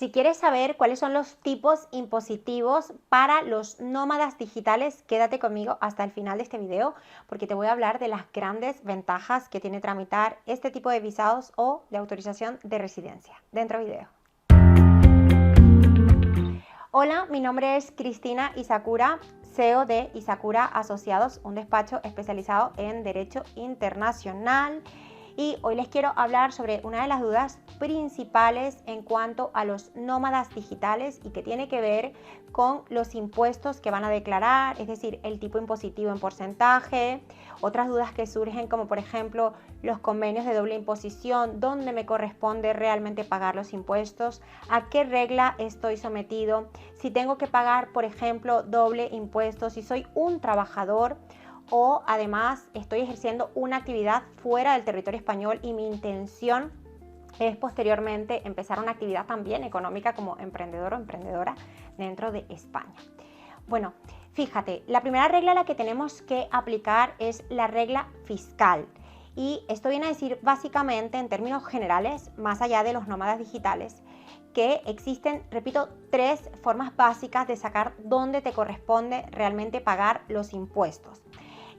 Si quieres saber cuáles son los tipos impositivos para los nómadas digitales, quédate conmigo hasta el final de este video porque te voy a hablar de las grandes ventajas que tiene tramitar este tipo de visados o de autorización de residencia. Dentro video. Hola, mi nombre es Cristina Isakura, CEO de Isakura Asociados, un despacho especializado en Derecho Internacional. Y hoy les quiero hablar sobre una de las dudas principales en cuanto a los nómadas digitales y que tiene que ver con los impuestos que van a declarar, es decir, el tipo impositivo en porcentaje, otras dudas que surgen como por ejemplo los convenios de doble imposición, dónde me corresponde realmente pagar los impuestos, a qué regla estoy sometido, si tengo que pagar por ejemplo doble impuesto, si soy un trabajador o además estoy ejerciendo una actividad fuera del territorio español y mi intención es posteriormente empezar una actividad también económica como emprendedor o emprendedora dentro de España. Bueno, fíjate, la primera regla a la que tenemos que aplicar es la regla fiscal. Y esto viene a decir básicamente en términos generales, más allá de los nómadas digitales, que existen, repito, tres formas básicas de sacar dónde te corresponde realmente pagar los impuestos.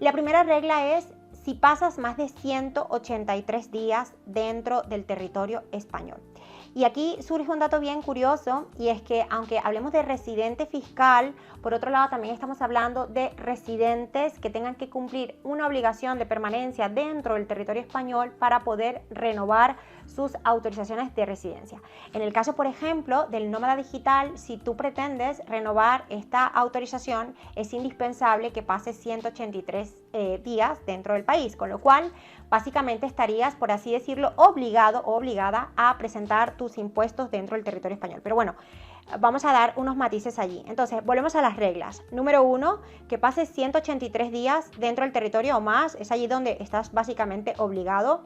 La primera regla es si pasas más de 183 días dentro del territorio español. Y aquí surge un dato bien curioso y es que aunque hablemos de residente fiscal, por otro lado también estamos hablando de residentes que tengan que cumplir una obligación de permanencia dentro del territorio español para poder renovar sus autorizaciones de residencia. En el caso, por ejemplo, del nómada digital, si tú pretendes renovar esta autorización, es indispensable que pases 183 días dentro del país, con lo cual básicamente estarías, por así decirlo, obligado o obligada a presentar tus impuestos dentro del territorio español. Pero bueno, vamos a dar unos matices allí. Entonces, volvemos a las reglas. Número 1, que pases 183 días dentro del territorio o más, es allí donde estás básicamente obligado.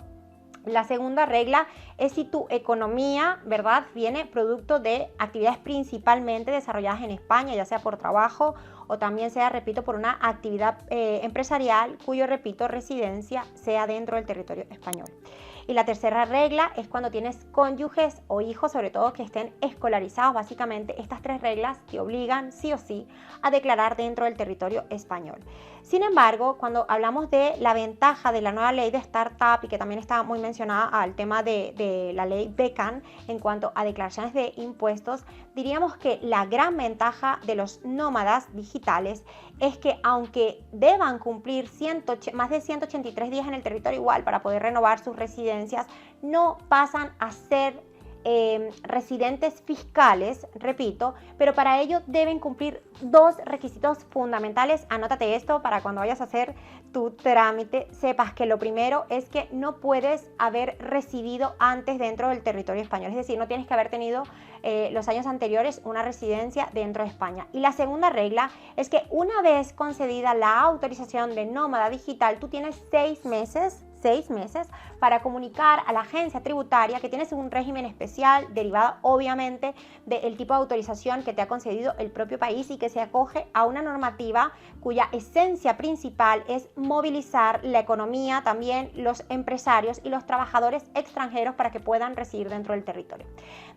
La segunda regla es si tu economía, ¿verdad?, viene producto de actividades principalmente desarrolladas en España, ya sea por trabajo o también sea, repito, por una actividad empresarial cuyo, repito, residencia sea dentro del territorio español. Y la tercera regla es cuando tienes cónyuges o hijos, sobre todo que estén escolarizados. Básicamente, estas tres reglas te obligan sí o sí a declarar dentro del territorio español. Sin embargo, cuando hablamos de la ventaja de la nueva ley de Startup y que también está muy mencionada al tema de la ley BECAN en cuanto a declaraciones de impuestos, diríamos que la gran ventaja de los nómadas digitales es que aunque deban cumplir más de 183 días en el territorio igual para poder renovar sus residencias, no pasan a ser residentes fiscales, repito, pero para ello deben cumplir dos requisitos fundamentales. Anótate esto para cuando vayas a hacer tu trámite, sepas que lo primero es que no puedes haber residido antes dentro del territorio español, es decir, no tienes que haber tenido los años anteriores una residencia dentro de España. Y la segunda regla es que una vez concedida la autorización de nómada digital, tú tienes 6 meses para comunicar a la agencia tributaria que tienes un régimen especial derivado obviamente del tipo de autorización que te ha concedido el propio país y que se acoge a una normativa cuya esencia principal es movilizar la economía, también los empresarios y los trabajadores extranjeros para que puedan residir dentro del territorio.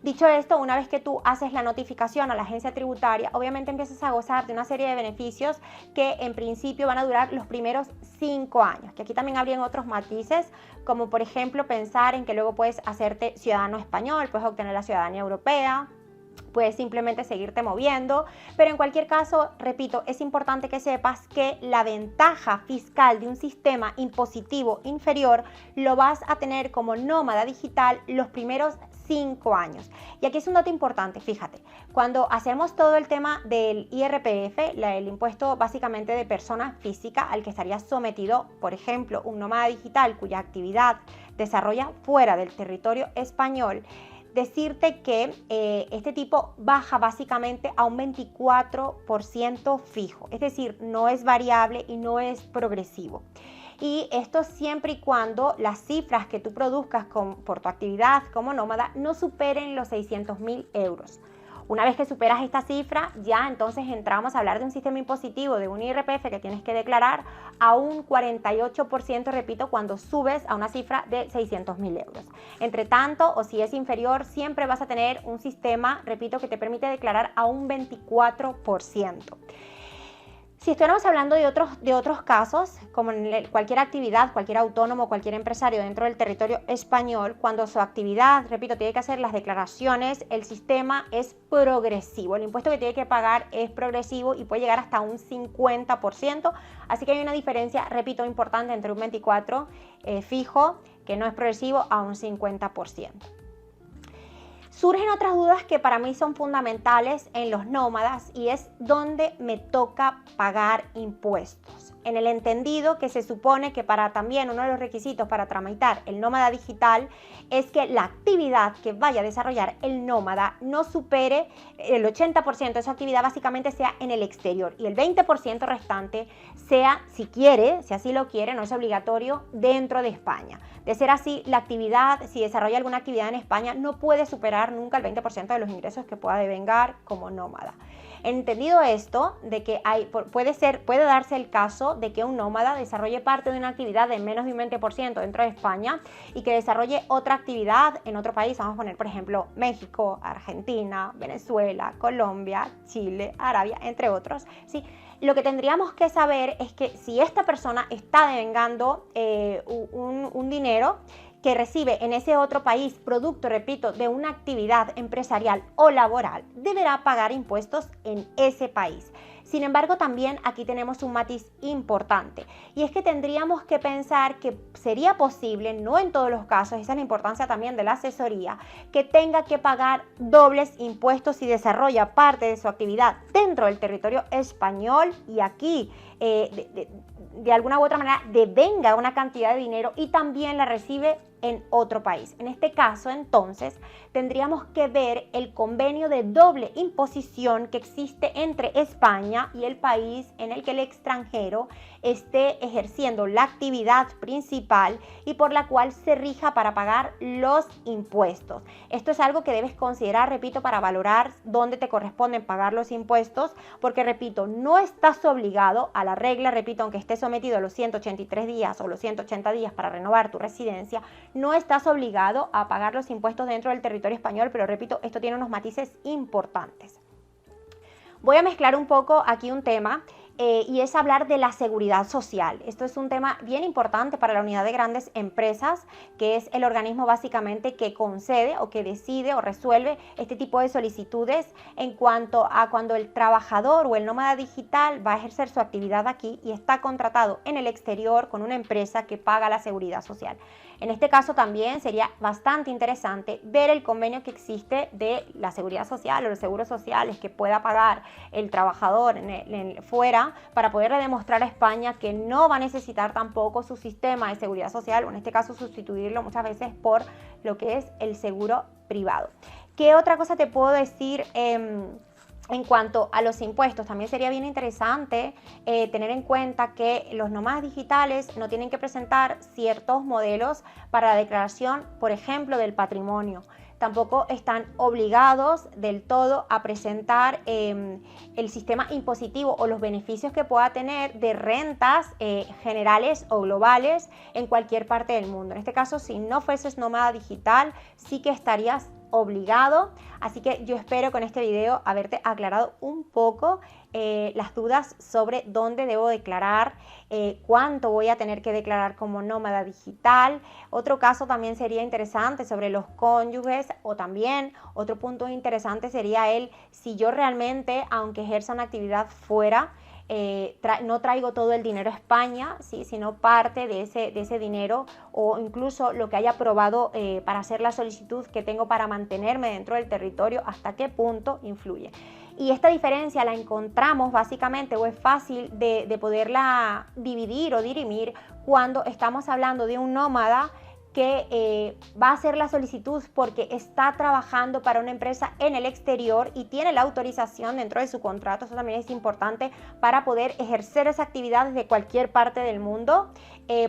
Dicho esto, una vez que tú haces la notificación a la agencia tributaria, obviamente empiezas a gozar de una serie de beneficios que en principio van a durar los primeros 5 años, que aquí también habrían otros matices, como por ejemplo pensar en que luego puedes hacerte ciudadano español, puedes obtener la ciudadanía europea, puedes simplemente seguirte moviendo, pero en cualquier caso, repito, es importante que sepas que la ventaja fiscal de un sistema impositivo inferior lo vas a tener como nómada digital los primeros 5 años. Y aquí es un dato importante, fíjate, cuando hacemos todo el tema del IRPF, el impuesto básicamente de persona física al que estaría sometido, por ejemplo, un nómada digital cuya actividad desarrolla fuera del territorio español, decirte que este tipo baja básicamente a un 24% fijo, es decir, no es variable y no es progresivo. Y esto siempre y cuando las cifras que tú produzcas por tu actividad como nómada no superen los 600.000 euros. Una vez que superas esta cifra, ya entonces entramos a hablar de un sistema impositivo, de un IRPF que tienes que declarar a un 48%, repito, cuando subes a una cifra de 600.000 euros. Entre tanto, o si es inferior, siempre vas a tener un sistema, repito, que te permite declarar a un 24%. Si estuviéramos hablando de otros casos, como en cualquier actividad, cualquier autónomo, cualquier empresario dentro del territorio español, cuando su actividad, repito, tiene que hacer las declaraciones, el sistema es progresivo. El impuesto que tiene que pagar es progresivo y puede llegar hasta un 50%. Así que hay una diferencia, repito, importante entre un 24% fijo, que no es progresivo, a un 50%. Surgen otras dudas que para mí son fundamentales en los nómadas y es dónde me toca pagar impuestos. En el entendido que se supone que para también uno de los requisitos para tramitar el nómada digital es que la actividad que vaya a desarrollar el nómada no supere el 80% de su actividad, básicamente sea en el exterior, y el 20% restante sea, si quiere, si así lo quiere, no es obligatorio, dentro de España. De ser así, la actividad, si desarrolla alguna actividad en España, no puede superar nunca el 20% de los ingresos que pueda devengar como nómada. Entendido esto, de que puede darse el caso de que un nómada desarrolle parte de una actividad de menos de un 20% dentro de España y que desarrolle otra actividad en otro país, vamos a poner por ejemplo México, Argentina, Venezuela, Colombia, Chile, Arabia, entre otros, ¿sí? Lo que tendríamos que saber es que si esta persona está devengando un dinero que recibe en ese otro país, producto, repito, de una actividad empresarial o laboral, deberá pagar impuestos en ese país. Sin embargo, también aquí tenemos un matiz importante, y es que tendríamos que pensar que sería posible, no en todos los casos, esa es la importancia también de la asesoría, que tenga que pagar dobles impuestos si desarrolla parte de su actividad dentro del territorio español y aquí de alguna u otra manera devenga una cantidad de dinero y también la recibe en otro país. En este caso, entonces, tendríamos que ver el convenio de doble imposición que existe entre España y el país en el que el extranjero esté ejerciendo la actividad principal y por la cual se rija para pagar los impuestos. Esto es algo que debes considerar, repito, para valorar dónde te corresponden pagar los impuestos, porque, repito, no estás obligado a la regla, repito, aunque estés sometido a los 183 días o los 180 días para renovar tu residencia, no estás obligado a pagar los impuestos dentro del territorio español, pero repito, esto tiene unos matices importantes. Voy a mezclar un poco aquí un tema y es hablar de la seguridad social. Esto es un tema bien importante para la Unidad de Grandes Empresas, que es el organismo básicamente que concede o que decide o resuelve este tipo de solicitudes en cuanto a cuando el trabajador o el nómada digital va a ejercer su actividad aquí y está contratado en el exterior con una empresa que paga la seguridad social. En este caso también sería bastante interesante ver el convenio que existe de la seguridad social o los seguros sociales que pueda pagar el trabajador fuera para poderle demostrar a España que no va a necesitar tampoco su sistema de seguridad social, o en este caso sustituirlo muchas veces por lo que es el seguro privado. ¿Qué otra cosa te puedo decir? En cuanto a los impuestos, también sería bien interesante tener en cuenta que los nómadas digitales no tienen que presentar ciertos modelos para la declaración, por ejemplo, del patrimonio. Tampoco están obligados del todo a presentar el sistema impositivo o los beneficios que pueda tener de rentas generales o globales en cualquier parte del mundo. En este caso, si no fueses nómada digital, sí que estarías obligado. Así que yo espero con este video haberte aclarado un poco las dudas sobre dónde debo declarar, cuánto voy a tener que declarar como nómada digital. Otro caso también sería interesante sobre los cónyuges, o también otro punto interesante sería si yo realmente, aunque ejerza una actividad fuera, no traigo todo el dinero a España, ¿sí? Sino parte de ese dinero, o incluso lo que haya aprobado para hacer la solicitud que tengo para mantenerme dentro del territorio, hasta qué punto influye. Y esta diferencia la encontramos básicamente, o es fácil de poderla dividir o dirimir, cuando estamos hablando de un nómada que va a hacer la solicitud porque está trabajando para una empresa en el exterior y tiene la autorización dentro de su contrato. Eso también es importante para poder ejercer esa actividad desde cualquier parte del mundo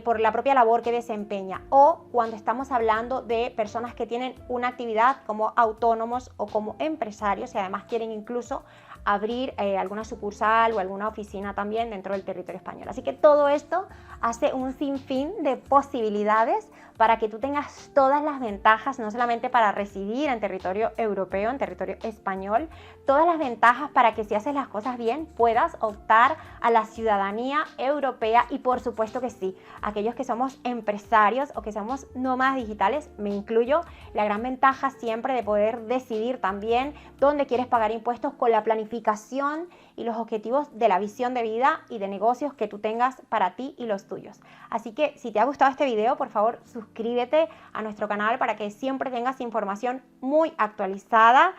por la propia labor que desempeña. O cuando estamos hablando de personas que tienen una actividad como autónomos o como empresarios y además quieren incluso abrir alguna sucursal o alguna oficina también dentro del territorio español. Así que todo esto hace un sinfín de posibilidades para que tú tengas todas las ventajas, no solamente para residir en territorio europeo, en territorio español, todas las ventajas para que si haces las cosas bien puedas optar a la ciudadanía europea. Y por supuesto que sí, aquellos que somos empresarios o que somos nómadas digitales, me incluyo, la gran ventaja siempre de poder decidir también dónde quieres pagar impuestos con la planificación y los objetivos de la visión de vida y de negocios que tú tengas para ti y los tuyos. Así que si te ha gustado este video, por favor suscríbete a nuestro canal para que siempre tengas información muy actualizada.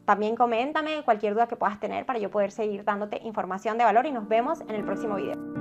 También coméntame cualquier duda que puedas tener para yo poder seguir dándote información de valor y nos vemos en el próximo video.